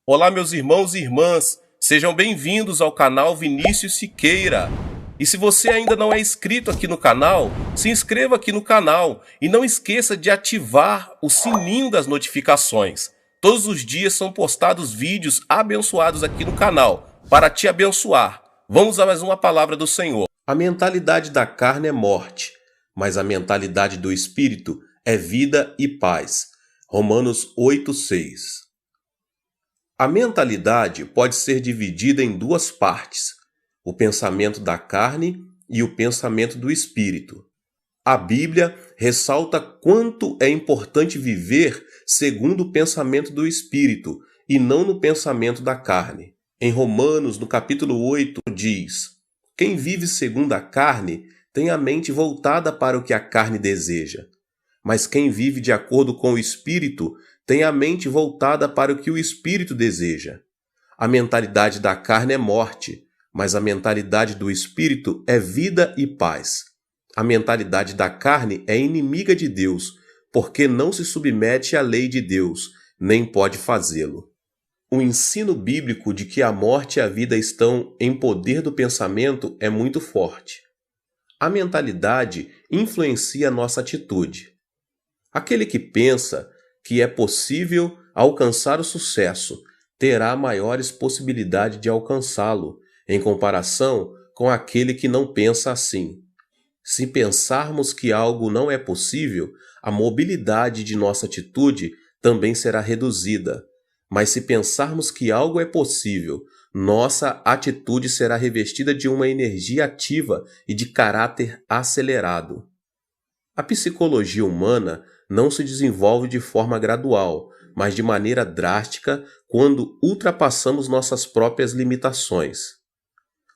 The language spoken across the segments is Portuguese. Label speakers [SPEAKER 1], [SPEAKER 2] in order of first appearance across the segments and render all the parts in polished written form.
[SPEAKER 1] Olá, meus irmãos e irmãs, sejam bem-vindos ao canal Vinícius Siqueira. E se você ainda não é inscrito aqui no canal, se inscreva aqui no canal e não esqueça de ativar o sininho das notificações. Todos os dias são postados vídeos abençoados aqui no canal para te abençoar. Vamos a mais uma palavra do Senhor. A mentalidade da carne é morte, mas a mentalidade do espírito é vida e paz. Romanos 8:6. A mentalidade pode ser dividida em duas partes: o pensamento da carne e o pensamento do espírito. A Bíblia ressalta quanto é importante viver segundo o pensamento do espírito e não no pensamento da carne. Em Romanos, no capítulo 8, diz: quem vive segundo a carne tem a mente voltada para o que a carne deseja. Mas quem vive de acordo com o Espírito tem a mente voltada para o que o Espírito deseja. A mentalidade da carne é morte, mas a mentalidade do Espírito é vida e paz. A mentalidade da carne é inimiga de Deus, porque não se submete à lei de Deus, nem pode fazê-lo. O ensino bíblico de que a morte e a vida estão em poder do pensamento é muito forte. A mentalidade influencia a nossa atitude. Aquele que pensa que é possível alcançar o sucesso terá maiores possibilidades de alcançá-lo, em comparação com aquele que não pensa assim. Se pensarmos que algo não é possível, a mobilidade de nossa atitude também será reduzida. Mas se pensarmos que algo é possível, nossa atitude será revestida de uma energia ativa e de caráter acelerado. A psicologia humana não se desenvolve de forma gradual, mas de maneira drástica quando ultrapassamos nossas próprias limitações.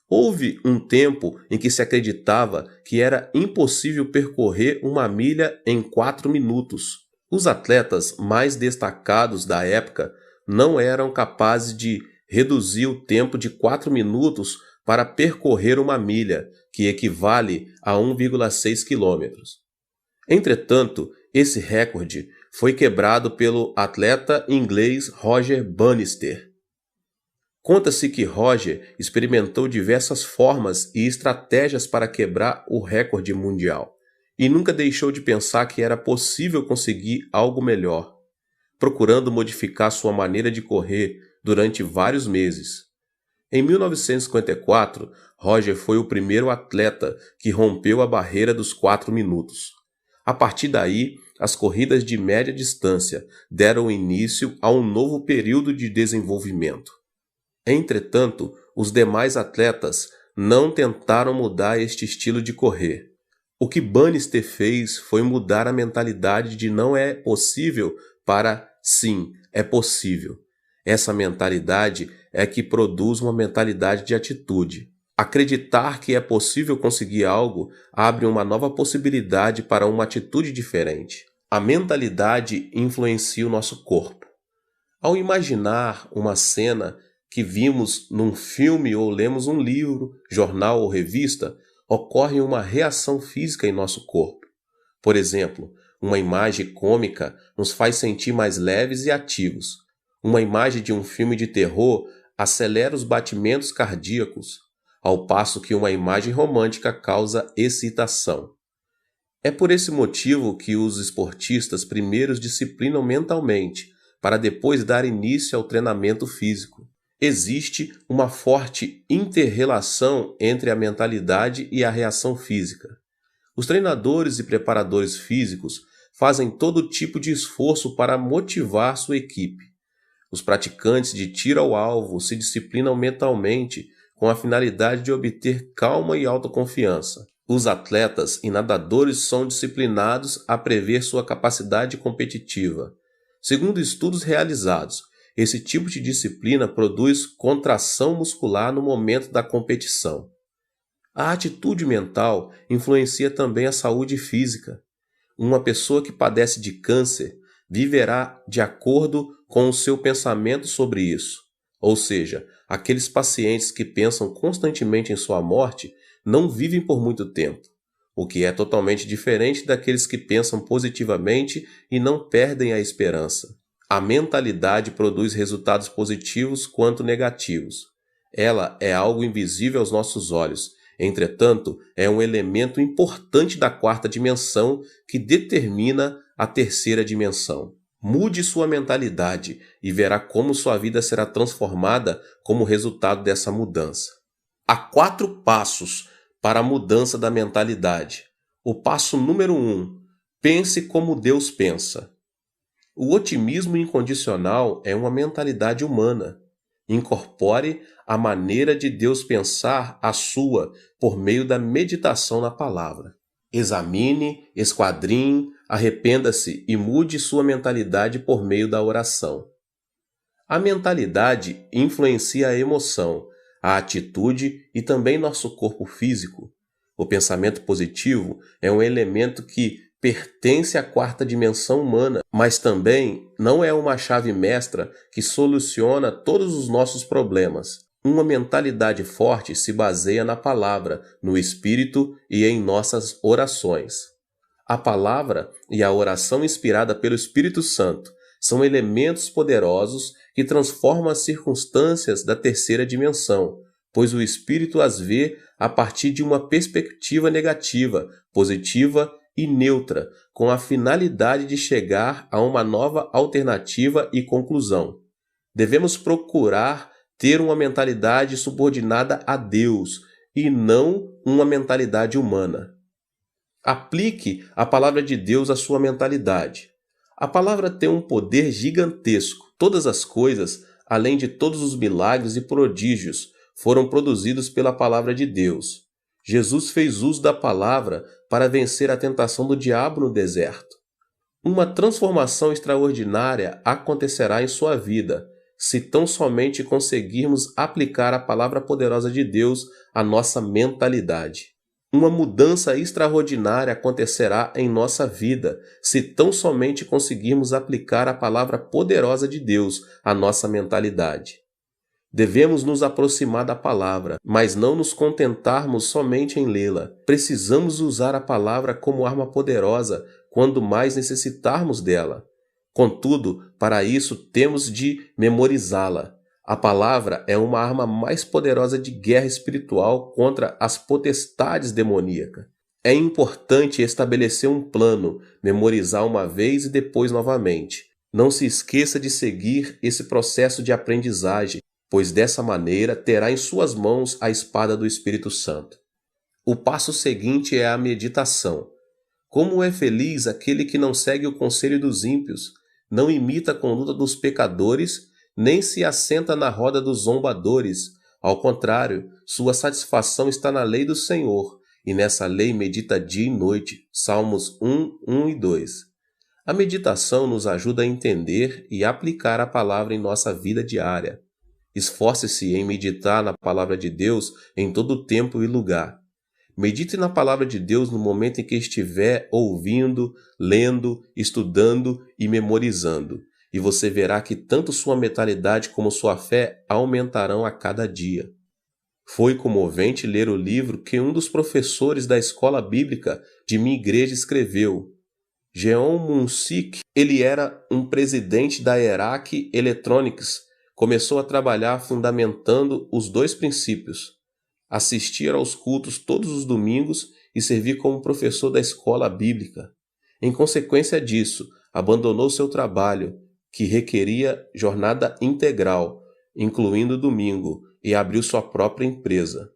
[SPEAKER 1] Houve um tempo em que se acreditava que era impossível percorrer uma milha em 4 minutos. Os atletas mais destacados da época não eram capazes de reduzir o tempo de 4 minutos para percorrer uma milha, que equivale a 1,6 quilômetros. Entretanto, esse recorde foi quebrado pelo atleta inglês Roger Bannister. Conta-se que Roger experimentou diversas formas e estratégias para quebrar o recorde mundial e nunca deixou de pensar que era possível conseguir algo melhor, procurando modificar sua maneira de correr durante vários meses. Em 1954, Roger foi o primeiro atleta que rompeu a barreira dos 4 minutos. A partir daí, as corridas de média distância deram início a um novo período de desenvolvimento. Entretanto, os demais atletas não tentaram mudar este estilo de correr. O que Bannister fez foi mudar a mentalidade de não é possível para sim, é possível. Essa mentalidade é que produz uma mentalidade de atitude. Acreditar que é possível conseguir algo abre uma nova possibilidade para uma atitude diferente. A mentalidade influencia o nosso corpo. Ao imaginar uma cena que vimos num filme ou lemos um livro, jornal ou revista, ocorre uma reação física em nosso corpo. Por exemplo, uma imagem cômica nos faz sentir mais leves e ativos. Uma imagem de um filme de terror acelera os batimentos cardíacos, ao passo que uma imagem romântica causa excitação. É por esse motivo que os esportistas primeiro disciplinam mentalmente, para depois dar início ao treinamento físico. Existe uma forte inter-relação entre a mentalidade e a reação física. Os treinadores e preparadores físicos fazem todo tipo de esforço para motivar sua equipe. Os praticantes de tiro ao alvo se disciplinam mentalmente com a finalidade de obter calma e autoconfiança. Os atletas e nadadores são disciplinados a prever sua capacidade competitiva. Segundo estudos realizados, esse tipo de disciplina produz contração muscular no momento da competição. A atitude mental influencia também a saúde física. Uma pessoa que padece de câncer viverá de acordo com o seu pensamento sobre isso. Ou seja, aqueles pacientes que pensam constantemente em sua morte não vivem por muito tempo, o que é totalmente diferente daqueles que pensam positivamente e não perdem a esperança. A mentalidade produz resultados positivos quanto negativos. Ela é algo invisível aos nossos olhos. Entretanto, é um elemento importante da quarta dimensão que determina a terceira dimensão. Mude sua mentalidade e verá como sua vida será transformada como resultado dessa mudança. Há 4 passos para a mudança da mentalidade. O passo número 1. Pense como Deus pensa. O otimismo incondicional é uma mentalidade humana. Incorpore a maneira de Deus pensar a sua por meio da meditação na palavra. Examine, esquadrinhe, arrependa-se e mude sua mentalidade por meio da oração. A mentalidade influencia a emoção, a atitude e também nosso corpo físico. O pensamento positivo é um elemento que pertence à quarta dimensão humana, mas também não é uma chave mestra que soluciona todos os nossos problemas. Uma mentalidade forte se baseia na palavra, no espírito e em nossas orações. A palavra e a oração inspirada pelo Espírito Santo são elementos poderosos que transformam as circunstâncias da terceira dimensão, pois o Espírito as vê a partir de uma perspectiva negativa, positiva e neutra, com a finalidade de chegar a uma nova alternativa e conclusão. Devemos procurar ter uma mentalidade subordinada a Deus e não uma mentalidade humana. Aplique a palavra de Deus à sua mentalidade. A palavra tem um poder gigantesco. Todas as coisas, além de todos os milagres e prodígios, foram produzidos pela palavra de Deus. Jesus fez uso da palavra para vencer a tentação do diabo no deserto. Uma transformação extraordinária acontecerá em sua vida, se tão somente conseguirmos aplicar a palavra poderosa de Deus à nossa mentalidade. Uma mudança extraordinária acontecerá em nossa vida, se tão somente conseguirmos aplicar a palavra poderosa de Deus à nossa mentalidade. Devemos nos aproximar da palavra, mas não nos contentarmos somente em lê-la. Precisamos usar a palavra como arma poderosa quando mais necessitarmos dela. Contudo, para isso temos de memorizá-la. A palavra é uma arma mais poderosa de guerra espiritual contra as potestades demoníacas. É importante estabelecer um plano, memorizar uma vez e depois novamente. Não se esqueça de seguir esse processo de aprendizagem, pois dessa maneira terá em suas mãos a espada do Espírito Santo. O passo seguinte é a meditação. Como é feliz aquele que não segue o conselho dos ímpios, não imita a conduta dos pecadores, nem se assenta na roda dos zombadores. Ao contrário, sua satisfação está na lei do Senhor, e nessa lei medita dia e noite. Salmos 1, 1 e 2. A meditação nos ajuda a entender e aplicar a palavra em nossa vida diária. Esforce-se em meditar na palavra de Deus em todo tempo e lugar. Medite na palavra de Deus no momento em que estiver ouvindo, lendo, estudando e memorizando. E você verá que tanto sua mentalidade como sua fé aumentarão a cada dia. Foi comovente ler o livro que um dos professores da escola bíblica de minha igreja escreveu. Jeon Mun-sik, ele era um presidente da Erac Electronics, começou a trabalhar fundamentando os 2 princípios: assistir aos cultos todos os domingos e servir como professor da escola bíblica. Em consequência disso, abandonou seu trabalho, que requeria jornada integral, incluindo domingo, e abriu sua própria empresa.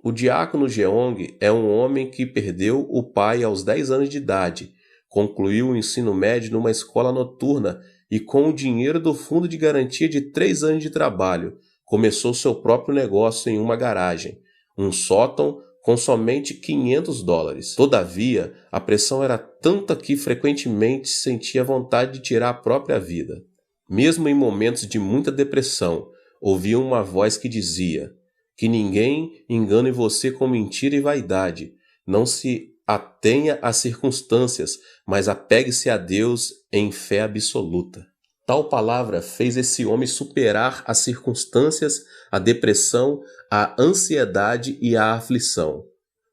[SPEAKER 1] O diácono Jeong é um homem que perdeu o pai aos 10 anos de idade, concluiu o ensino médio numa escola noturna e, com o dinheiro do fundo de garantia de 3 anos de trabalho, começou seu próprio negócio em uma garagem, um sótão com somente $500. Todavia, a pressão era tanta que frequentemente sentia vontade de tirar a própria vida. Mesmo em momentos de muita depressão, ouvia uma voz que dizia: que ninguém engane você com mentira e vaidade. Não se atenha às circunstâncias, mas apegue-se a Deus em fé absoluta. Tal palavra fez esse homem superar as circunstâncias, a depressão, a ansiedade e a aflição.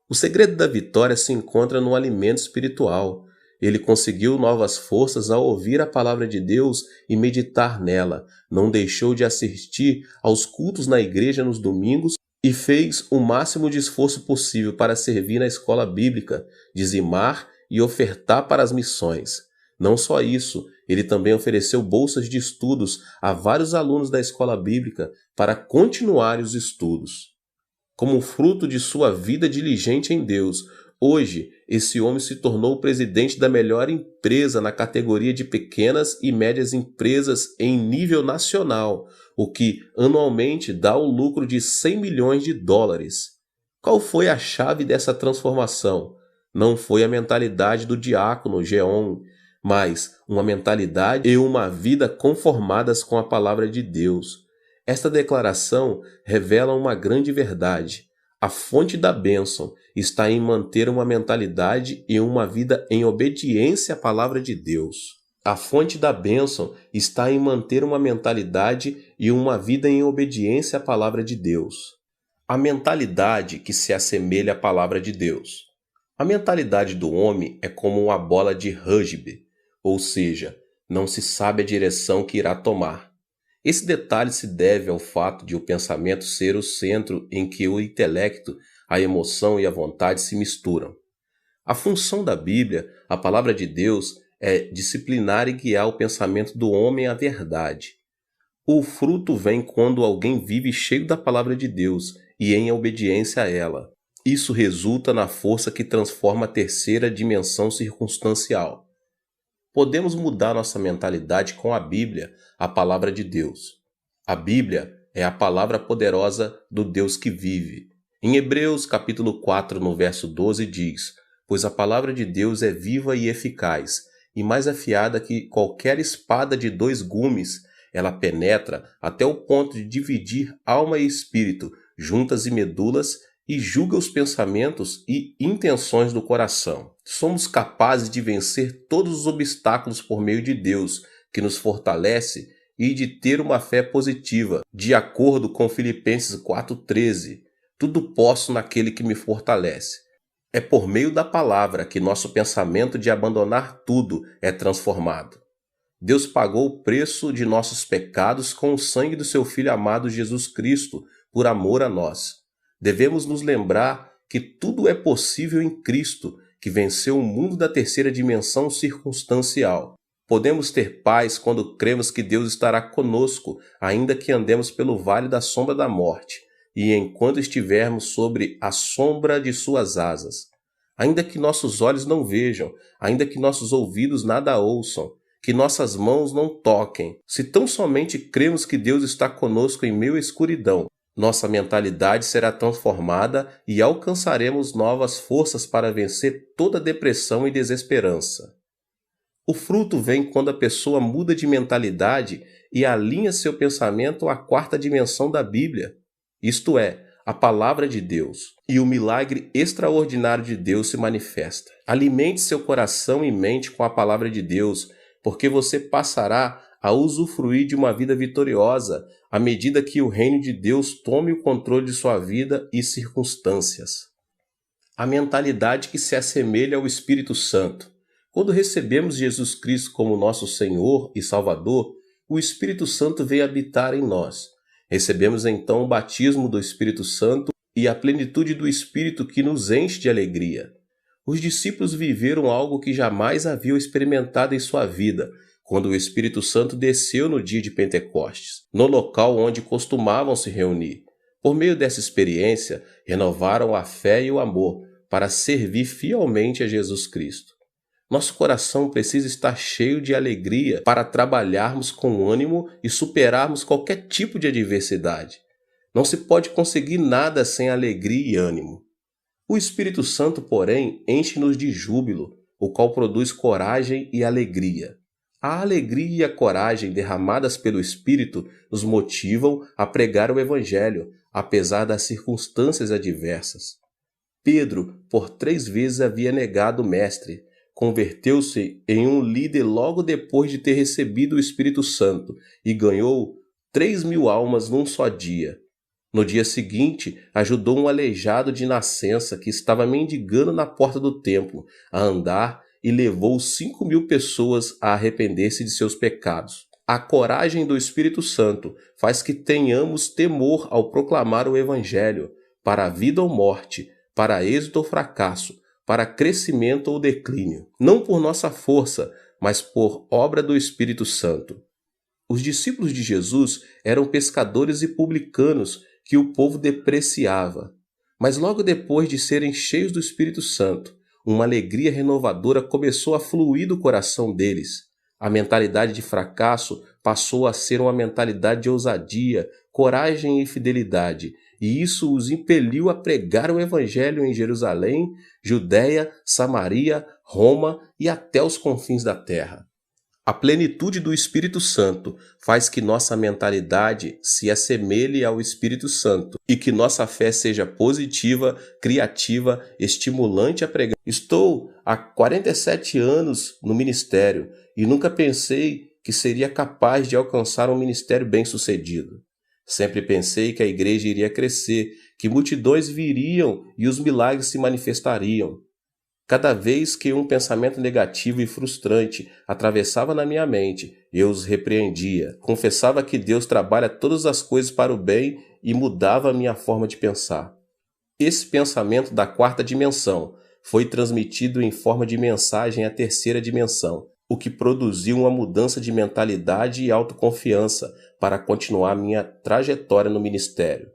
[SPEAKER 1] O segredo da vitória se encontra no alimento espiritual. Ele conseguiu novas forças ao ouvir a palavra de Deus e meditar nela. Não deixou de assistir aos cultos na igreja nos domingos e fez o máximo de esforço possível para servir na escola bíblica, dizimar e ofertar para as missões. Não só isso, ele também ofereceu bolsas de estudos a vários alunos da escola bíblica para continuarem os estudos. Como fruto de sua vida diligente em Deus, hoje esse homem se tornou o presidente da melhor empresa na categoria de pequenas e médias empresas em nível nacional, o que anualmente dá um lucro de 100 milhões de dólares. Qual foi a chave dessa transformação? Não foi a mentalidade do diácono Geon, mas uma mentalidade e uma vida conformadas com a palavra de Deus. Esta declaração revela uma grande verdade. A fonte da bênção está em manter uma mentalidade e uma vida em obediência à palavra de Deus. A fonte da bênção está em manter uma mentalidade e uma vida em obediência à palavra de Deus. A mentalidade que se assemelha à palavra de Deus. A mentalidade do homem é como uma bola de rugby, ou seja, não se sabe a direção que irá tomar. Esse detalhe se deve ao fato de o pensamento ser o centro em que o intelecto, a emoção e a vontade se misturam. A função da Bíblia, a palavra de Deus, é disciplinar e guiar o pensamento do homem à verdade. O fruto vem quando alguém vive cheio da palavra de Deus e em obediência a ela. Isso resulta na força que transforma a terceira dimensão circunstancial. Podemos mudar nossa mentalidade com a Bíblia, a palavra de Deus. A Bíblia é a palavra poderosa do Deus que vive. Em Hebreus capítulo 4, no verso 12 diz: "Pois a palavra de Deus é viva e eficaz, e mais afiada que qualquer espada de 2 gumes, ela penetra até o ponto de dividir alma e espírito, juntas e medulas, e julga os pensamentos e intenções do coração." Somos capazes de vencer todos os obstáculos por meio de Deus, que nos fortalece, e de ter uma fé positiva, de acordo com Filipenses 4,13. Tudo posso naquele que me fortalece. É por meio da palavra que nosso pensamento de abandonar tudo é transformado. Deus pagou o preço de nossos pecados com o sangue do seu Filho amado Jesus Cristo, por amor a nós. Devemos nos lembrar que tudo é possível em Cristo, que venceu o mundo da terceira dimensão circunstancial. Podemos ter paz quando cremos que Deus estará conosco, ainda que andemos pelo vale da sombra da morte, e enquanto estivermos sobre a sombra de suas asas. Ainda que nossos olhos não vejam, ainda que nossos ouvidos nada ouçam, que nossas mãos não toquem, se tão somente cremos que Deus está conosco em meio à escuridão, nossa mentalidade será transformada e alcançaremos novas forças para vencer toda depressão e desesperança. O fruto vem quando a pessoa muda de mentalidade e alinha seu pensamento à 4ª dimensão da Bíblia, isto é, a palavra de Deus, e o milagre extraordinário de Deus se manifesta. Alimente seu coração e mente com a palavra de Deus, porque você passará a usufruir de uma vida vitoriosa à medida que o reino de Deus tome o controle de sua vida e circunstâncias. A mentalidade que se assemelha ao Espírito Santo. Quando recebemos Jesus Cristo como nosso Senhor e Salvador, o Espírito Santo veio habitar em nós. Recebemos então o batismo do Espírito Santo e a plenitude do Espírito que nos enche de alegria. Os discípulos viveram algo que jamais haviam experimentado em sua vida, quando o Espírito Santo desceu no dia de Pentecostes, no local onde costumavam se reunir. Por meio dessa experiência, renovaram a fé e o amor para servir fielmente a Jesus Cristo. Nosso coração precisa estar cheio de alegria para trabalharmos com ânimo e superarmos qualquer tipo de adversidade. Não se pode conseguir nada sem alegria e ânimo. O Espírito Santo, porém, enche-nos de júbilo, o qual produz coragem e alegria. A alegria e a coragem derramadas pelo Espírito nos motivam a pregar o Evangelho, apesar das circunstâncias adversas. Pedro, por 3 vezes, havia negado o Mestre. Converteu-se em um líder logo depois de ter recebido o Espírito Santo e ganhou 3.000 almas num só dia. No dia seguinte, ajudou um aleijado de nascença que estava mendigando na porta do templo a andar e levou 5.000 pessoas a arrepender-se de seus pecados. A coragem do Espírito Santo faz que tenhamos temor ao proclamar o Evangelho, para a vida ou morte, para êxito ou fracasso, para crescimento ou declínio, não por nossa força, mas por obra do Espírito Santo. Os discípulos de Jesus eram pescadores e publicanos que o povo depreciava. Mas logo depois de serem cheios do Espírito Santo, uma alegria renovadora começou a fluir do coração deles. A mentalidade de fracasso passou a ser uma mentalidade de ousadia, coragem e fidelidade, e isso os impeliu a pregar o Evangelho em Jerusalém, Judéia, Samaria, Roma e até os confins da terra. A plenitude do Espírito Santo faz que nossa mentalidade se assemelhe ao Espírito Santo e que nossa fé seja positiva, criativa, estimulante a pregar. Estou há 47 anos no ministério e nunca pensei que seria capaz de alcançar um ministério bem-sucedido. Sempre pensei que a igreja iria crescer, que multidões viriam e os milagres se manifestariam. Cada vez que um pensamento negativo e frustrante atravessava na minha mente, eu os repreendia. Confessava que Deus trabalha todas as coisas para o bem e mudava a minha forma de pensar. Esse pensamento da quarta dimensão foi transmitido em forma de mensagem à terceira dimensão, o que produziu uma mudança de mentalidade e autoconfiança para continuar minha trajetória no ministério.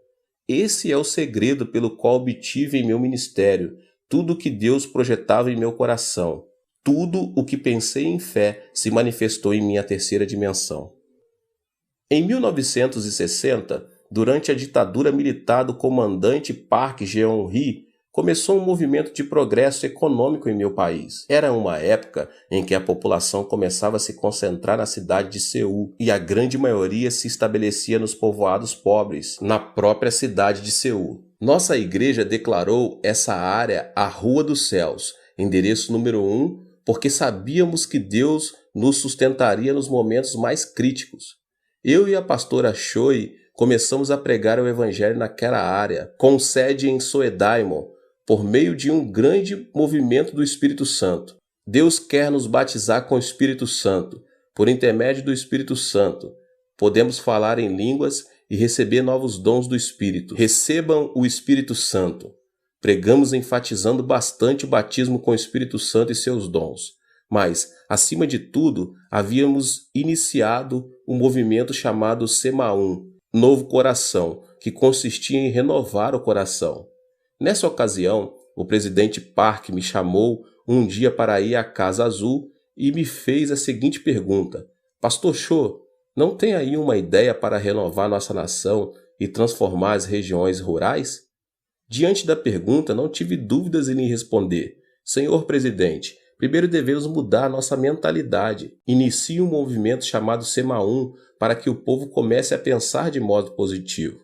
[SPEAKER 1] Esse é o segredo pelo qual obtive em meu ministério tudo o que Deus projetava em meu coração. Tudo o que pensei em fé se manifestou em minha terceira dimensão. Em 1960, durante a ditadura militar do comandante Park Geun-hye, começou um movimento de progresso econômico em meu país. Era uma época em que a população começava a se concentrar na cidade de Seul e a grande maioria se estabelecia nos povoados pobres, na própria cidade de Seul. Nossa igreja declarou essa área a Rua dos Céus, endereço número 1, porque sabíamos que Deus nos sustentaria nos momentos mais críticos. Eu e a pastora Choi começamos a pregar o evangelho naquela área, com sede em Soedaimon, por meio de um grande movimento do Espírito Santo. Deus quer nos batizar com o Espírito Santo. Por intermédio do Espírito Santo, podemos falar em línguas e receber novos dons do Espírito. Recebam o Espírito Santo. Pregamos enfatizando bastante o batismo com o Espírito Santo e seus dons. Mas, acima de tudo, havíamos iniciado um movimento chamado Semaum, Novo Coração, que consistia em renovar o coração. Nessa ocasião, o presidente Park me chamou um dia para ir à Casa Azul e me fez a seguinte pergunta: Pastor Cho, não tem aí uma ideia para renovar nossa nação e transformar as regiões rurais? Diante da pergunta, não tive dúvidas em lhe responder: Senhor presidente, primeiro devemos mudar nossa mentalidade. Inicie um movimento chamado Semaum para que o povo comece a pensar de modo positivo.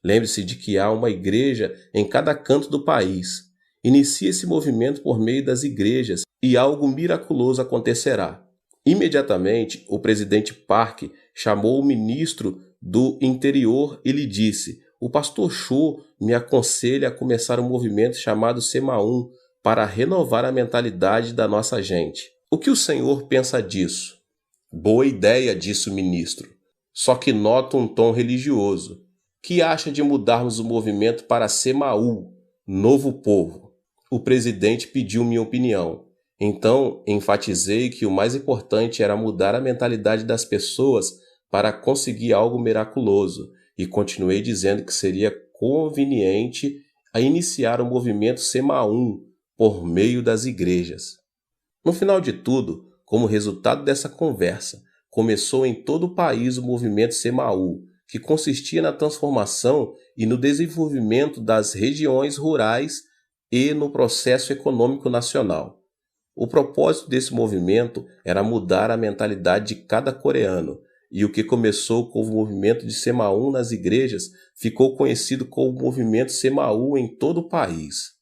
[SPEAKER 1] Lembre-se de que há uma igreja em cada canto do país. Inicie esse movimento por meio das igrejas e algo miraculoso acontecerá. Imediatamente, o presidente Park chamou o ministro do Interior e lhe disse: o pastor Cho me aconselha a começar um movimento chamado Semaum para renovar a mentalidade da nossa gente. O que o senhor pensa disso? Boa ideia, disse o ministro. Só que noto um tom religioso. Que acha de mudarmos o movimento para Semaú, Novo Povo? O presidente pediu minha opinião. Então, enfatizei que o mais importante era mudar a mentalidade das pessoas para conseguir algo miraculoso e continuei dizendo que seria conveniente a iniciar o movimento Semaum por meio das igrejas. No final de tudo, como resultado dessa conversa, começou em todo o país o movimento Semaú, que consistia na transformação e no desenvolvimento das regiões rurais e no processo econômico nacional. O propósito desse movimento era mudar a mentalidade de cada coreano, e o que começou com o movimento de Semaum nas igrejas ficou conhecido como movimento Semaú em todo o país.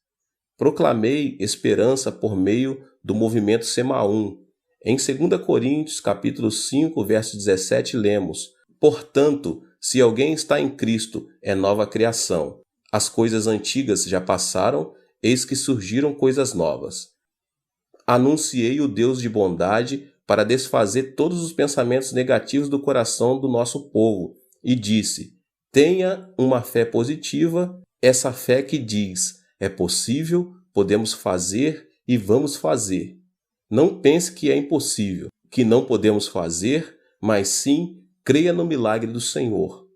[SPEAKER 1] Proclamei esperança por meio do movimento Semaum. Em 2 Coríntios, capítulo 5, verso 17, lemos: Portanto, se alguém está em Cristo, é nova criação. As coisas antigas já passaram, eis que surgiram coisas novas. Anunciei o Deus de bondade para desfazer todos os pensamentos negativos do coração do nosso povo e disse: tenha uma fé positiva, essa fé que diz: é possível, podemos fazer e vamos fazer. Não pense que é impossível, que não podemos fazer, mas sim creia no milagre do Senhor.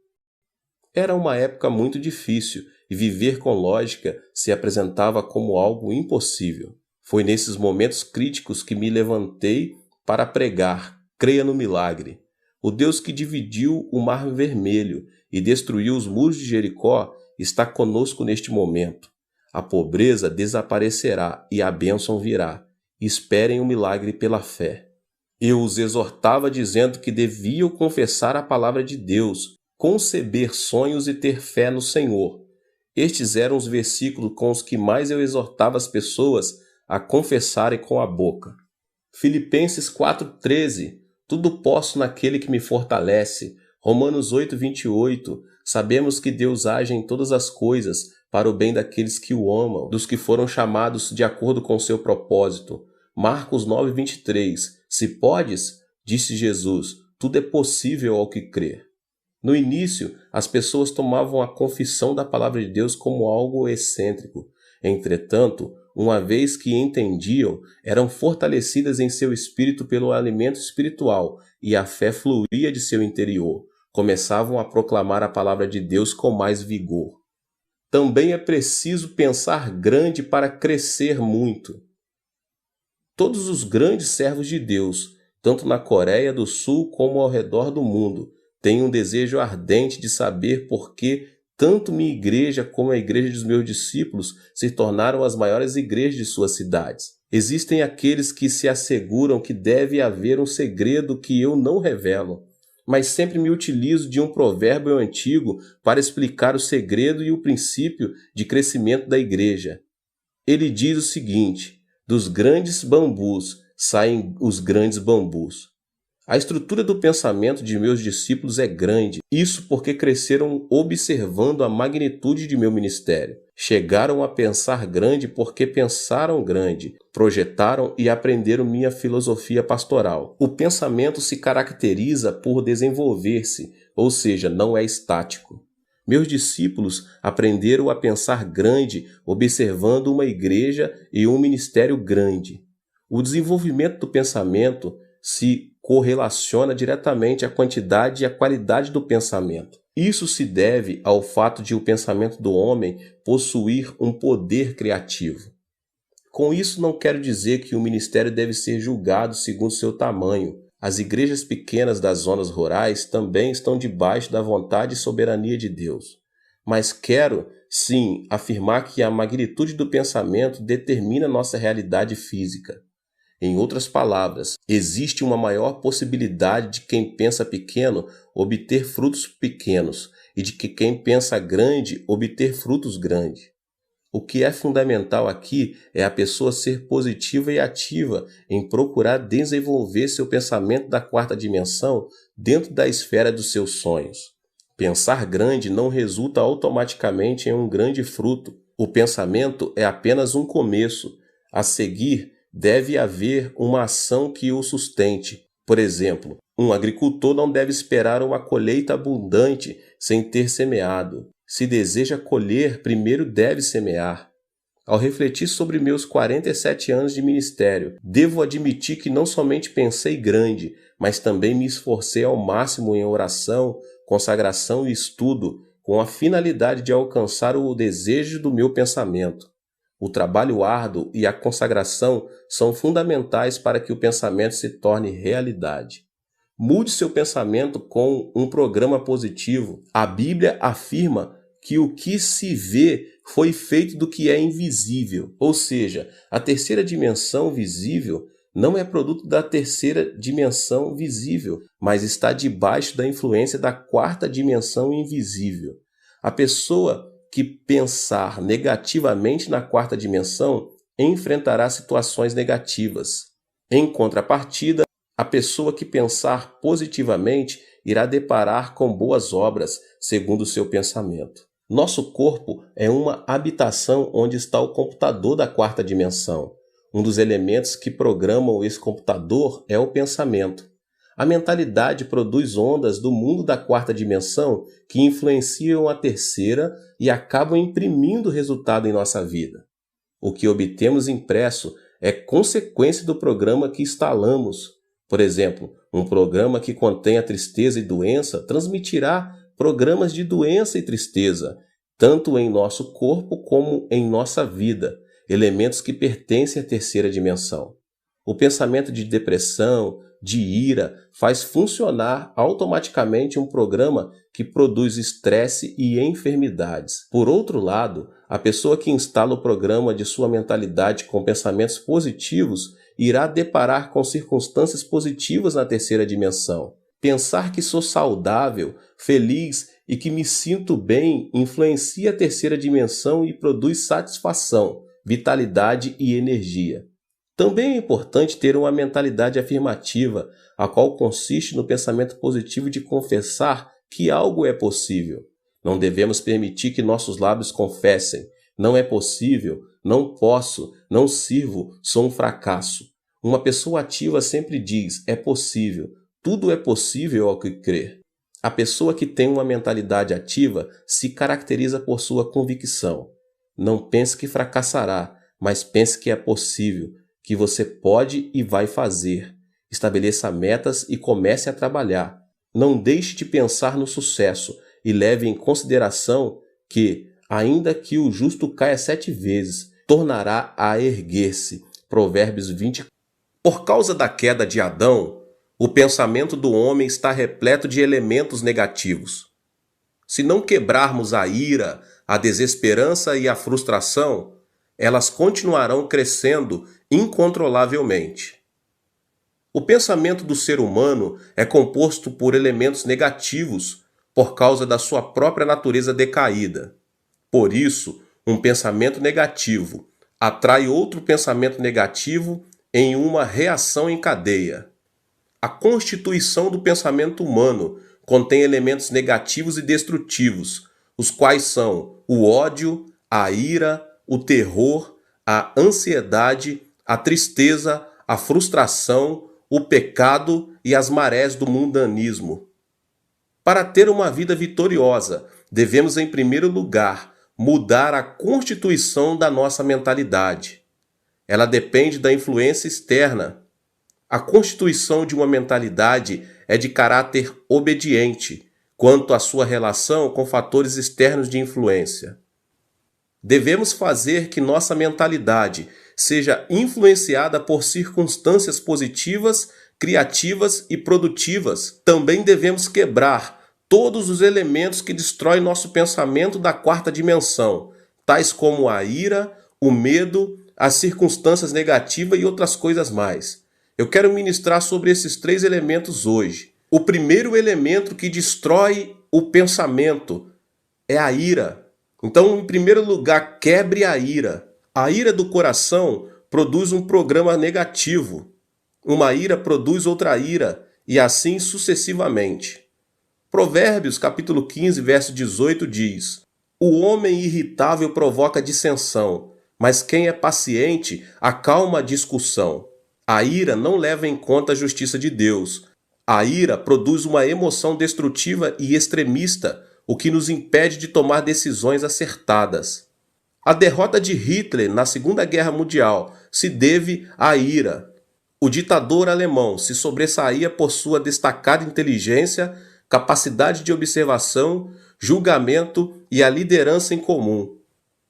[SPEAKER 1] Era uma época muito difícil e viver com lógica se apresentava como algo impossível. Foi nesses momentos críticos que me levantei para pregar: creia no milagre. O Deus que dividiu o Mar Vermelho e destruiu os muros de Jericó está conosco neste momento. A pobreza desaparecerá e a bênção virá. Esperem o milagre pela fé. Eu os exortava dizendo que deviam confessar a palavra de Deus, conceber sonhos e ter fé no Senhor. Estes eram os versículos com os que mais eu exortava as pessoas a confessarem com a boca. Filipenses 4,13, tudo posso naquele que me fortalece. Romanos 8,28, sabemos que Deus age em todas as coisas para o bem daqueles que o amam, dos que foram chamados de acordo com seu propósito. Marcos 9,23, se podes, disse Jesus, tudo é possível ao que crer. No início, as pessoas tomavam a confissão da palavra de Deus como algo excêntrico. Entretanto, uma vez que entendiam, eram fortalecidas em seu espírito pelo alimento espiritual e a fé fluía de seu interior. Começavam a proclamar a palavra de Deus com mais vigor. Também é preciso pensar grande para crescer muito. Todos os grandes servos de Deus, tanto na Coreia do Sul como ao redor do mundo, têm um desejo ardente de saber por que tanto minha igreja como a igreja dos meus discípulos se tornaram as maiores igrejas de suas cidades. Existem aqueles que se asseguram que deve haver um segredo que eu não revelo, mas sempre me utilizo de um provérbio antigo para explicar o segredo e o princípio de crescimento da igreja. Ele diz o seguinte: dos grandes bambus saem os grandes bambus. A estrutura do pensamento de meus discípulos é grande, isso porque cresceram observando a magnitude de meu ministério. Chegaram a pensar grande porque pensaram grande, projetaram e aprenderam minha filosofia pastoral. O pensamento se caracteriza por desenvolver-se, ou seja, não é estático. Meus discípulos aprenderam a pensar grande observando uma igreja e um ministério grande. O desenvolvimento do pensamento se correlaciona diretamente à quantidade e à qualidade do pensamento. Isso se deve ao fato de o pensamento do homem possuir um poder criativo. Com isso não quero dizer que o ministério deve ser julgado segundo seu tamanho. As igrejas pequenas das zonas rurais também estão debaixo da vontade e soberania de Deus. Mas quero, sim, afirmar que a magnitude do pensamento determina nossa realidade física. Em outras palavras, existe uma maior possibilidade de quem pensa pequeno obter frutos pequenos e de que quem pensa grande obter frutos grandes. O que é fundamental aqui é a pessoa ser positiva e ativa em procurar desenvolver seu pensamento da quarta dimensão dentro da esfera dos seus sonhos. Pensar grande não resulta automaticamente em um grande fruto. O pensamento é apenas um começo. A seguir, deve haver uma ação que o sustente. Por exemplo, um agricultor não deve esperar uma colheita abundante sem ter semeado. Se deseja colher, primeiro deve semear. Ao refletir sobre meus 47 anos de ministério, devo admitir que não somente pensei grande, mas também me esforcei ao máximo em oração, consagração e estudo, com a finalidade de alcançar o desejo do meu pensamento. O trabalho árduo e a consagração são fundamentais para que o pensamento se torne realidade. Mude seu pensamento com um programa positivo. A Bíblia afirma que o que se vê foi feito do que é invisível. Ou seja, a terceira dimensão visível não é produto da terceira dimensão visível, mas está debaixo da influência da quarta dimensão invisível. A pessoa que pensar negativamente na quarta dimensão enfrentará situações negativas. Em contrapartida, a pessoa que pensar positivamente irá deparar com boas obras, segundo o seu pensamento. Nosso corpo é uma habitação onde está o computador da quarta dimensão. Um dos elementos que programam esse computador é o pensamento. A mentalidade produz ondas do mundo da quarta dimensão que influenciam a terceira e acabam imprimindo resultado em nossa vida. O que obtemos impresso é consequência do programa que instalamos. Por exemplo, um programa que contém a tristeza e doença transmitirá programas de doença e tristeza, tanto em nosso corpo como em nossa vida, elementos que pertencem à terceira dimensão. O pensamento de depressão, de ira, faz funcionar automaticamente um programa que produz estresse e enfermidades. Por outro lado, a pessoa que instala o programa de sua mentalidade com pensamentos positivos irá deparar com circunstâncias positivas na terceira dimensão. Pensar que sou saudável, feliz e que me sinto bem influencia a terceira dimensão e produz satisfação, vitalidade e energia. Também é importante ter uma mentalidade afirmativa, a qual consiste no pensamento positivo de confessar que algo é possível. Não devemos permitir que nossos lábios confessem: não é possível, não posso, não sirvo, sou um fracasso. Uma pessoa ativa sempre diz: é possível, tudo é possível ao que crer. A pessoa que tem uma mentalidade ativa se caracteriza por sua convicção. Não pense que fracassará, mas pense que é possível, que você pode e vai fazer. Estabeleça metas e comece a trabalhar. Não deixe de pensar no sucesso e leve em consideração que, ainda que o justo caia 7 vezes, tornará a erguer-se. Provérbios 20. Por causa da queda de Adão, o pensamento do homem está repleto de elementos negativos. Se não quebrarmos a ira, a desesperança e a frustração, elas continuarão crescendo incontrolavelmente. O pensamento do ser humano é composto por elementos negativos por causa da sua própria natureza decaída. Por isso, um pensamento negativo atrai outro pensamento negativo em uma reação em cadeia. A constituição do pensamento humano contém elementos negativos e destrutivos, os quais são o ódio, a ira, o terror, a ansiedade, a tristeza, a frustração, o pecado e as marés do mundanismo. Para ter uma vida vitoriosa, devemos, em primeiro lugar, mudar a constituição da nossa mentalidade. Ela depende da influência externa. A constituição de uma mentalidade é de caráter obediente quanto à sua relação com fatores externos de influência. Devemos fazer que nossa mentalidade seja influenciada por circunstâncias positivas, criativas e produtivas. Também devemos quebrar todos os elementos que destroem nosso pensamento da quarta dimensão, tais como a ira, o medo, as circunstâncias negativas e outras coisas mais. Eu quero ministrar sobre esses 3 elementos hoje. O primeiro elemento que destrói o pensamento é a ira. Então, em primeiro lugar, quebre a ira. A ira do coração produz um programa negativo. Uma ira produz outra ira, e assim sucessivamente. Provérbios, capítulo 15, verso 18 diz: o homem irritável provoca dissensão, mas quem é paciente acalma a discussão. A ira não leva em conta a justiça de Deus. A ira produz uma emoção destrutiva e extremista, o que nos impede de tomar decisões acertadas. A derrota de Hitler na Segunda Guerra Mundial se deve à ira. O ditador alemão se sobressaía por sua destacada inteligência, capacidade de observação, julgamento e a liderança em comum.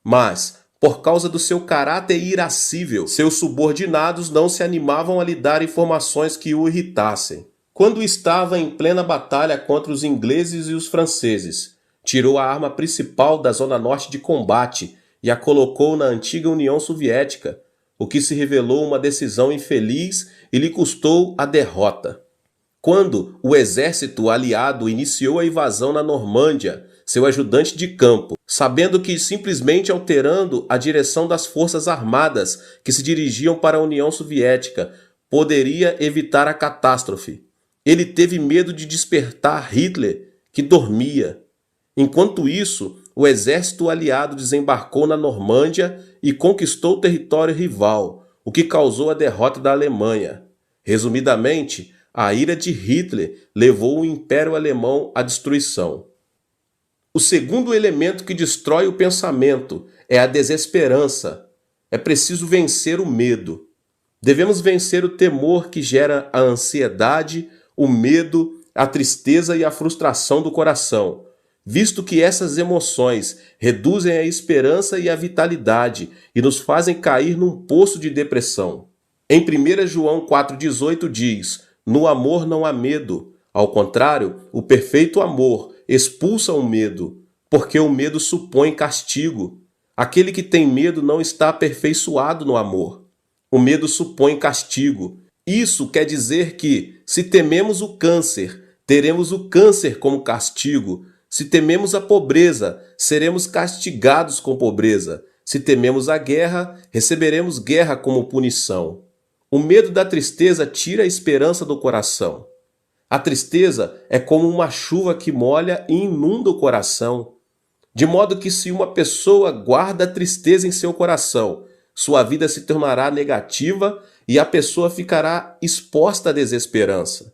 [SPEAKER 1] Mas, por causa do seu caráter irascível, seus subordinados não se animavam a lhe dar informações que o irritassem. Quando estava em plena batalha contra os ingleses e os franceses, tirou a arma principal da zona norte de combate e a colocou na antiga União Soviética, o que se revelou uma decisão infeliz e lhe custou a derrota. Quando o exército aliado iniciou a invasão na Normândia, seu ajudante de campo, sabendo que simplesmente alterando a direção das forças armadas que se dirigiam para a União Soviética poderia evitar a catástrofe, ele teve medo de despertar Hitler, que dormia. Enquanto isso, o exército aliado desembarcou na Normândia e conquistou o território rival, o que causou a derrota da Alemanha. Resumidamente, a ira de Hitler levou o Império Alemão à destruição. O segundo elemento que destrói o pensamento é a desesperança. É preciso vencer o medo. Devemos vencer o temor que gera a ansiedade, o medo, a tristeza e a frustração do coração, visto que essas emoções reduzem a esperança e a vitalidade e nos fazem cair num poço de depressão. Em 1 João 4,18 diz: "No amor não há medo. Ao contrário, o perfeito amor expulsa o medo, porque o medo supõe castigo. Aquele que tem medo não está aperfeiçoado no amor. O medo supõe castigo." Isso quer dizer que, se tememos o câncer, teremos o câncer como castigo. Se tememos a pobreza, seremos castigados com pobreza. Se tememos a guerra, receberemos guerra como punição. O medo da tristeza tira a esperança do coração. A tristeza é como uma chuva que molha e inunda o coração. De modo que, se uma pessoa guarda a tristeza em seu coração, sua vida se tornará negativa e a pessoa ficará exposta à desesperança.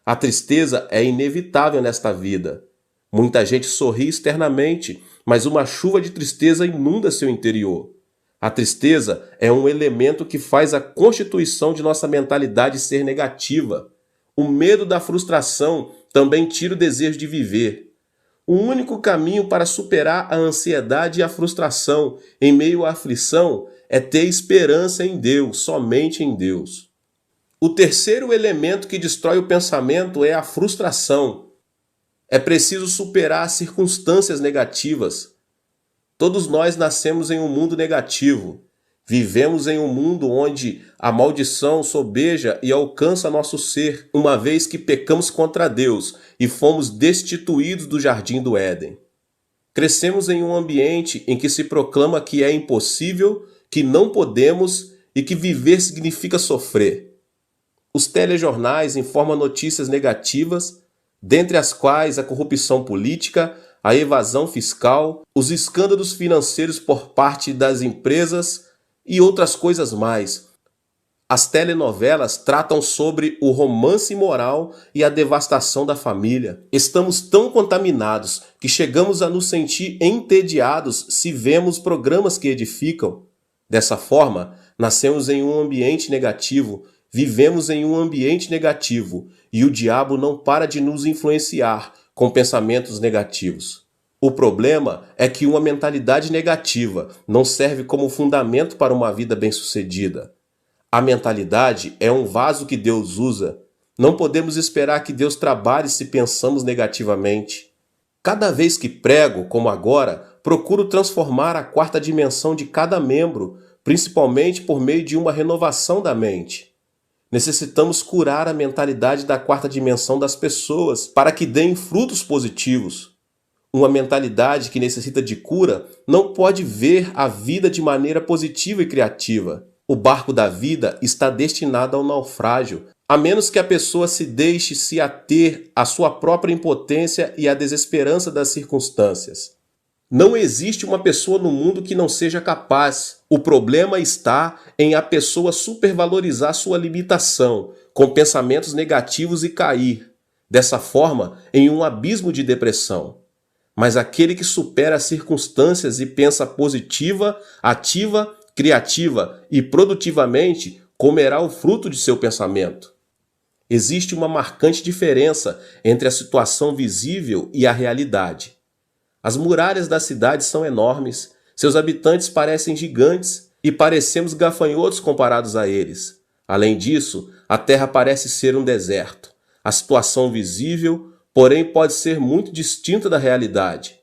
[SPEAKER 1] A tristeza é inevitável nesta vida. Muita gente sorri externamente, mas uma chuva de tristeza inunda seu interior. A tristeza é um elemento que faz a constituição de nossa mentalidade ser negativa. O medo da frustração também tira o desejo de viver. O único caminho para superar a ansiedade e a frustração em meio à aflição é ter esperança em Deus, somente em Deus. O terceiro elemento que destrói o pensamento é a frustração. É preciso superar as circunstâncias negativas. Todos nós nascemos em um mundo negativo. Vivemos em um mundo onde a maldição sobeja e alcança nosso ser, uma vez que pecamos contra Deus e fomos destituídos do jardim do Éden. Crescemos em um ambiente em que se proclama que é impossível, que não podemos e que viver significa sofrer. Os telejornais informam notícias negativas, dentre as quais a corrupção política, a evasão fiscal, os escândalos financeiros por parte das empresas e outras coisas mais. As telenovelas tratam sobre o romance imoral e a devastação da família. Estamos tão contaminados que chegamos a nos sentir entediados se vemos programas que edificam. Dessa forma, nascemos em um ambiente negativo, vivemos em um ambiente negativo e o diabo não para de nos influenciar com pensamentos negativos. O problema é que uma mentalidade negativa não serve como fundamento para uma vida bem-sucedida. A mentalidade é um vaso que Deus usa. Não podemos esperar que Deus trabalhe se pensamos negativamente. Cada vez que prego, como agora, procuro transformar a quarta dimensão de cada membro, principalmente por meio de uma renovação da mente. Necessitamos curar a mentalidade da quarta dimensão das pessoas para que deem frutos positivos. Uma mentalidade que necessita de cura não pode ver a vida de maneira positiva e criativa. O barco da vida está destinado ao naufrágio, a menos que a pessoa se deixe se ater à sua própria impotência e à desesperança das circunstâncias. Não existe uma pessoa no mundo que não seja capaz. O problema está em a pessoa supervalorizar sua limitação, com pensamentos negativos e cair, dessa forma, em um abismo de depressão. Mas aquele que supera as circunstâncias e pensa positiva, ativa, criativa e produtivamente, comerá o fruto de seu pensamento. Existe uma marcante diferença entre a situação visível e a realidade. As muralhas da cidade são enormes, seus habitantes parecem gigantes e parecemos gafanhotos comparados a eles. Além disso, a terra parece ser um deserto. A situação visível, porém, pode ser muito distinta da realidade.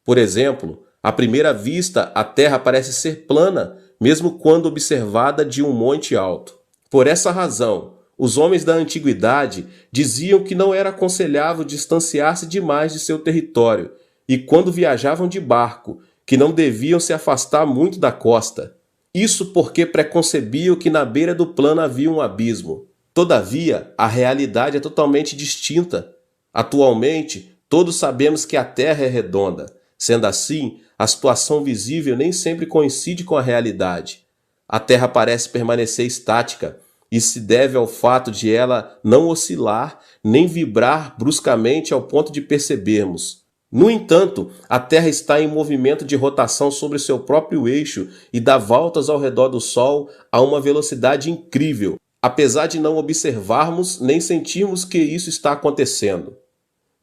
[SPEAKER 1] Por exemplo, à primeira vista, a terra parece ser plana, mesmo quando observada de um monte alto. Por essa razão, os homens da antiguidade diziam que não era aconselhável distanciar-se demais de seu território, e quando viajavam de barco, que não deviam se afastar muito da costa. Isso porque preconcebiam que na beira do plano havia um abismo. Todavia, a realidade é totalmente distinta. Atualmente, todos sabemos que a Terra é redonda. Sendo assim, a situação visível nem sempre coincide com a realidade. A Terra parece permanecer estática. Isso se deve ao fato de ela não oscilar nem vibrar bruscamente ao ponto de percebermos. No entanto, a Terra está em movimento de rotação sobre seu próprio eixo e dá voltas ao redor do Sol a uma velocidade incrível, apesar de não observarmos nem sentirmos que isso está acontecendo.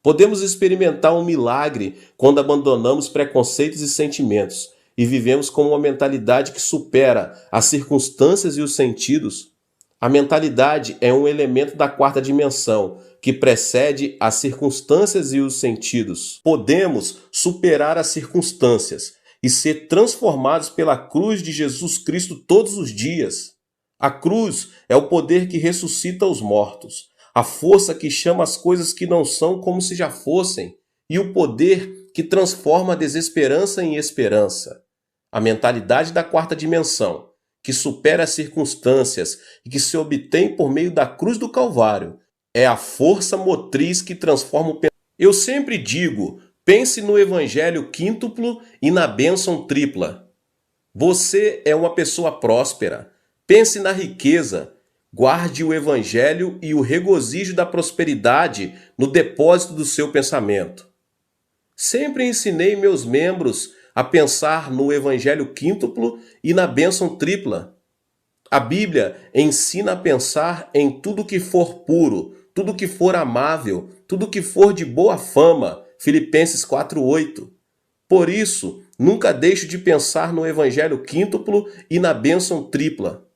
[SPEAKER 1] Podemos experimentar um milagre quando abandonamos preconceitos e sentimentos e vivemos com uma mentalidade que supera as circunstâncias e os sentidos. A mentalidade é um elemento da quarta dimensão que precede as circunstâncias e os sentidos. Podemos superar as circunstâncias e ser transformados pela cruz de Jesus Cristo todos os dias. A cruz é o poder que ressuscita os mortos, a força que chama as coisas que não são como se já fossem, e o poder que transforma a desesperança em esperança. A mentalidade da quarta dimensão, que supera as circunstâncias e que se obtém por meio da cruz do Calvário, é a força motriz que transforma o pensamento. Eu sempre digo, pense no evangelho quíntuplo e na bênção tripla. Você é uma pessoa próspera. Pense na riqueza. Guarde o evangelho e o regozijo da prosperidade no depósito do seu pensamento. Sempre ensinei meus membros a pensar no evangelho quíntuplo e na bênção tripla. A Bíblia ensina a pensar em tudo que for puro, tudo que for amável, tudo que for de boa fama. Filipenses 4:8. Por isso, nunca deixo de pensar no evangelho quíntuplo e na bênção tripla.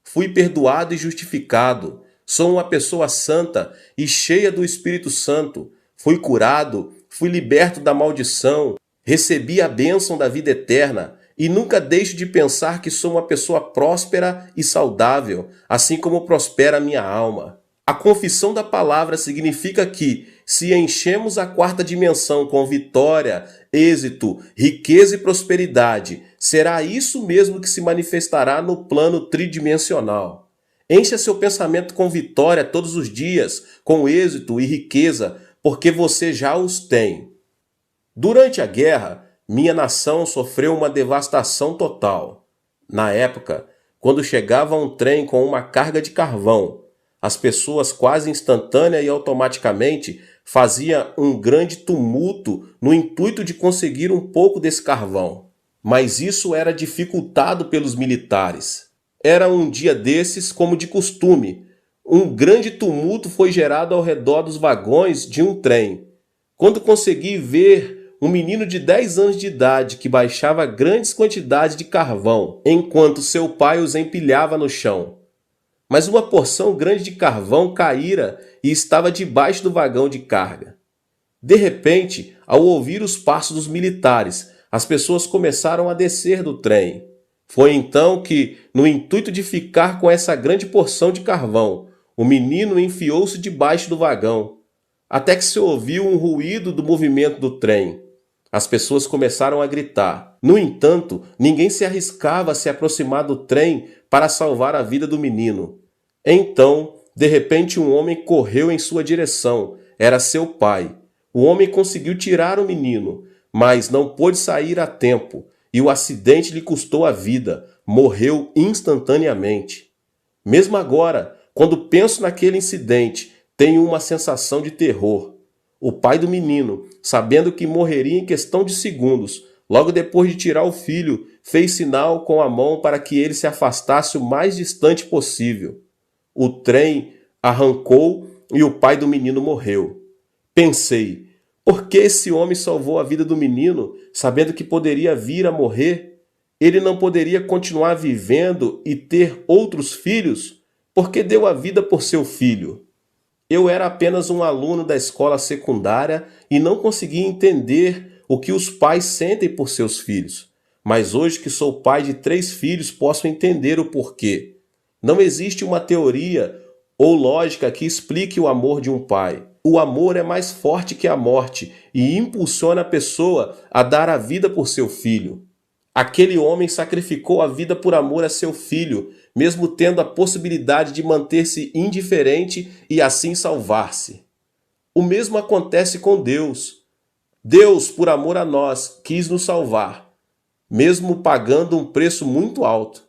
[SPEAKER 1] Fui perdoado e justificado. Sou uma pessoa santa e cheia do Espírito Santo. Fui curado, fui liberto da maldição, recebi a bênção da vida eterna e nunca deixo de pensar que sou uma pessoa próspera e saudável, assim como prospera a minha alma. A confissão da palavra significa que, se enchemos a quarta dimensão com vitória, êxito, riqueza e prosperidade, será isso mesmo que se manifestará no plano tridimensional. Encha seu pensamento com vitória todos os dias, com êxito e riqueza, porque você já os tem. Durante a guerra, minha nação sofreu uma devastação total. Na época, quando chegava um trem com uma carga de carvão, as pessoas quase instantânea e automaticamente faziam um grande tumulto no intuito de conseguir um pouco desse carvão. Mas isso era dificultado pelos militares. Era um dia desses, como de costume. Um grande tumulto foi gerado ao redor dos vagões de um trem. Quando consegui ver um menino de 10 anos de idade que baixava grandes quantidades de carvão, enquanto seu pai os empilhava no chão. Mas uma porção grande de carvão caíra e estava debaixo do vagão de carga. De repente, ao ouvir os passos dos militares, as pessoas começaram a descer do trem. Foi então que, no intuito de ficar com essa grande porção de carvão, o menino enfiou-se debaixo do vagão, até que se ouviu um ruído do movimento do trem. As pessoas começaram a gritar. No entanto, ninguém se arriscava a se aproximar do trem para salvar a vida do menino. Então, de repente, um homem correu em sua direção. Era seu pai. O homem conseguiu tirar o menino, mas não pôde sair a tempo, e o acidente lhe custou a vida. Morreu instantaneamente. Mesmo agora, quando penso naquele incidente, tenho uma sensação de terror. O pai do menino, sabendo que morreria em questão de segundos, logo depois de tirar o filho, fez sinal com a mão para que ele se afastasse o mais distante possível. O trem arrancou e o pai do menino morreu. Pensei, por que esse homem salvou a vida do menino, sabendo que poderia vir a morrer? Ele não poderia continuar vivendo e ter outros filhos? Porque deu a vida por seu filho. Eu era apenas um aluno da escola secundária e não conseguia entender o que os pais sentem por seus filhos. Mas hoje que sou pai de 3 filhos, posso entender o porquê. Não existe uma teoria ou lógica que explique o amor de um pai. O amor é mais forte que a morte e impulsiona a pessoa a dar a vida por seu filho. Aquele homem sacrificou a vida por amor a seu filho, mesmo tendo a possibilidade de manter-se indiferente e assim salvar-se. O mesmo acontece com Deus. Deus, por amor a nós, quis nos salvar, mesmo pagando um preço muito alto.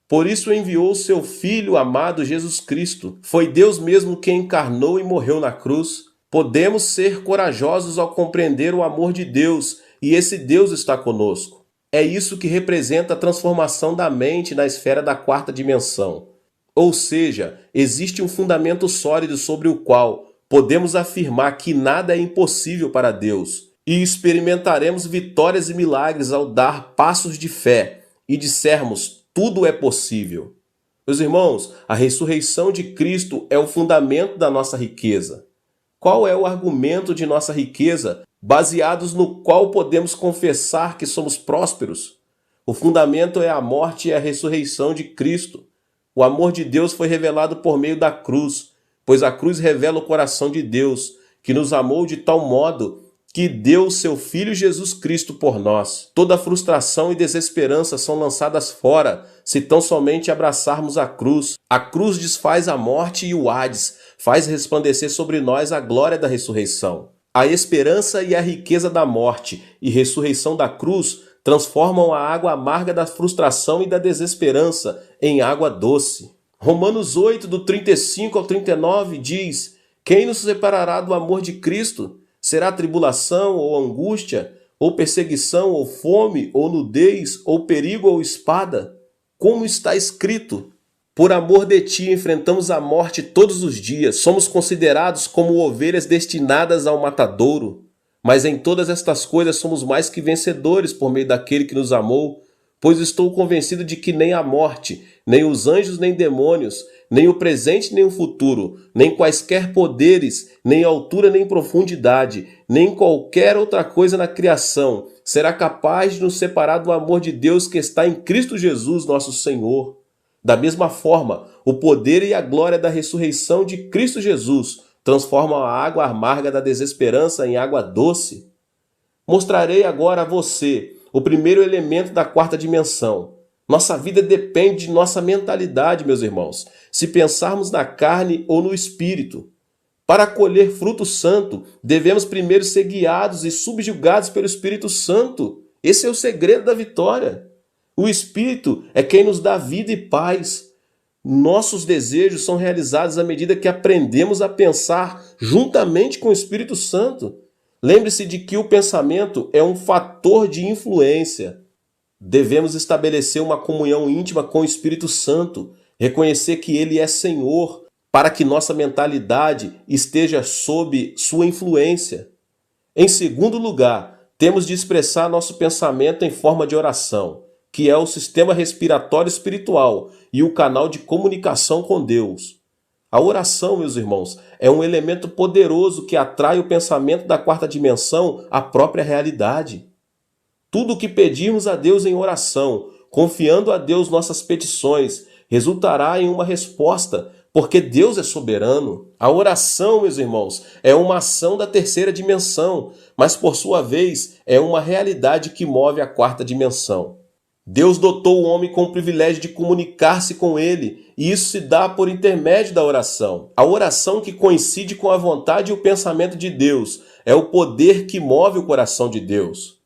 [SPEAKER 1] Por isso enviou seu Filho amado Jesus Cristo. Foi Deus mesmo quem encarnou e morreu na cruz. Podemos ser corajosos ao compreender o amor de Deus, e esse Deus está conosco. É isso que representa a transformação da mente na esfera da quarta dimensão. Ou seja, existe um fundamento sólido sobre o qual podemos afirmar que nada é impossível para Deus, e experimentaremos vitórias e milagres ao dar passos de fé e dissermos: tudo é possível. Meus irmãos, a ressurreição de Cristo é o fundamento da nossa riqueza. Qual é o argumento de nossa riqueza, baseados no qual podemos confessar que somos prósperos? O fundamento é a morte e a ressurreição de Cristo. O amor de Deus foi revelado por meio da cruz, pois a cruz revela o coração de Deus, que nos amou de tal modo que deu seu Filho Jesus Cristo por nós. Toda frustração e desesperança são lançadas fora, se tão somente abraçarmos a cruz. A cruz desfaz a morte e o Hades, faz resplandecer sobre nós a glória da ressurreição. A esperança e a riqueza da morte e ressurreição da cruz transformam a água amarga da frustração e da desesperança em água doce. Romanos 8, do 35 ao 39 diz: quem nos separará do amor de Cristo? Será tribulação ou angústia, ou perseguição, ou fome, ou nudez, ou perigo, ou espada? Como está escrito: por amor de ti enfrentamos a morte todos os dias, somos considerados como ovelhas destinadas ao matadouro. Mas em todas estas coisas somos mais que vencedores por meio daquele que nos amou, pois estou convencido de que nem a morte, nem os anjos, nem demônios, nem o presente, nem o futuro, nem quaisquer poderes, nem altura, nem profundidade, nem qualquer outra coisa na criação será capaz de nos separar do amor de Deus que está em Cristo Jesus, nosso Senhor. Da mesma forma, o poder e a glória da ressurreição de Cristo Jesus transformam a água amarga da desesperança em água doce. Mostrarei agora a você o primeiro elemento da quarta dimensão. Nossa vida depende de nossa mentalidade, meus irmãos, se pensarmos na carne ou no espírito. Para colher fruto santo, devemos primeiro ser guiados e subjugados pelo Espírito Santo. Esse é o segredo da vitória. O Espírito é quem nos dá vida e paz. Nossos desejos são realizados à medida que aprendemos a pensar juntamente com o Espírito Santo. Lembre-se de que o pensamento é um fator de influência. Devemos estabelecer uma comunhão íntima com o Espírito Santo, reconhecer que Ele é Senhor, para que nossa mentalidade esteja sob sua influência. Em segundo lugar, temos de expressar nosso pensamento em forma de oração, que é o sistema respiratório espiritual e o canal de comunicação com Deus. A oração, meus irmãos, é um elemento poderoso que atrai o pensamento da quarta dimensão à própria realidade. Tudo o que pedirmos a Deus em oração, confiando a Deus nossas petições, resultará em uma resposta, porque Deus é soberano. A oração, meus irmãos, é uma ação da terceira dimensão, mas por sua vez é uma realidade que move a quarta dimensão. Deus dotou o homem com o privilégio de comunicar-se com ele, e isso se dá por intermédio da oração. A oração que coincide com a vontade e o pensamento de Deus é o poder que move o coração de Deus.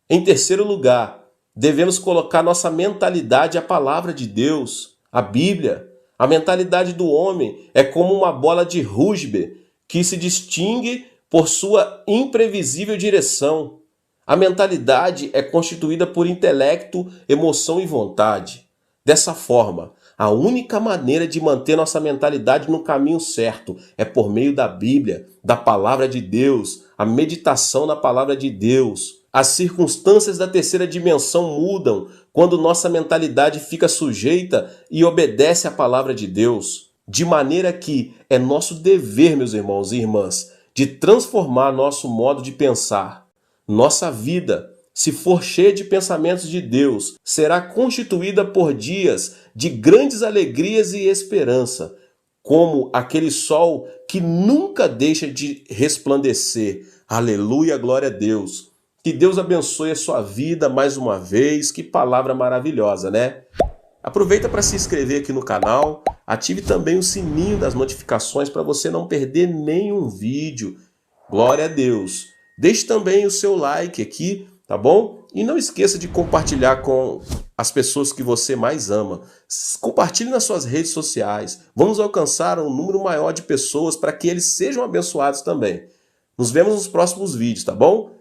[SPEAKER 1] Em terceiro lugar, devemos colocar nossa mentalidade à palavra de Deus, a Bíblia. A mentalidade do homem é como uma bola de rugby que se distingue por sua imprevisível direção. A mentalidade é constituída por intelecto, emoção e vontade. Dessa forma, a única maneira de manter nossa mentalidade no caminho certo é por meio da Bíblia, da Palavra de Deus, a meditação na Palavra de Deus. As circunstâncias da terceira dimensão mudam quando nossa mentalidade fica sujeita e obedece à Palavra de Deus. De maneira que é nosso dever, meus irmãos e irmãs, de transformar nosso modo de pensar. Nossa vida, se for cheia de pensamentos de Deus, será constituída por dias de grandes alegrias e esperança, como aquele sol que nunca deixa de resplandecer. Aleluia, glória a Deus. Que Deus abençoe a sua vida mais uma vez. Que palavra maravilhosa, né? Aproveita para se inscrever aqui no canal, ative também o sininho das notificações para você não perder nenhum vídeo. Glória a Deus. Deixe também o seu like aqui, tá bom? E não esqueça de compartilhar com as pessoas que você mais ama. Compartilhe nas suas redes sociais. Vamos alcançar um número maior de pessoas para que eles sejam abençoados também. Nos vemos nos próximos vídeos, tá bom?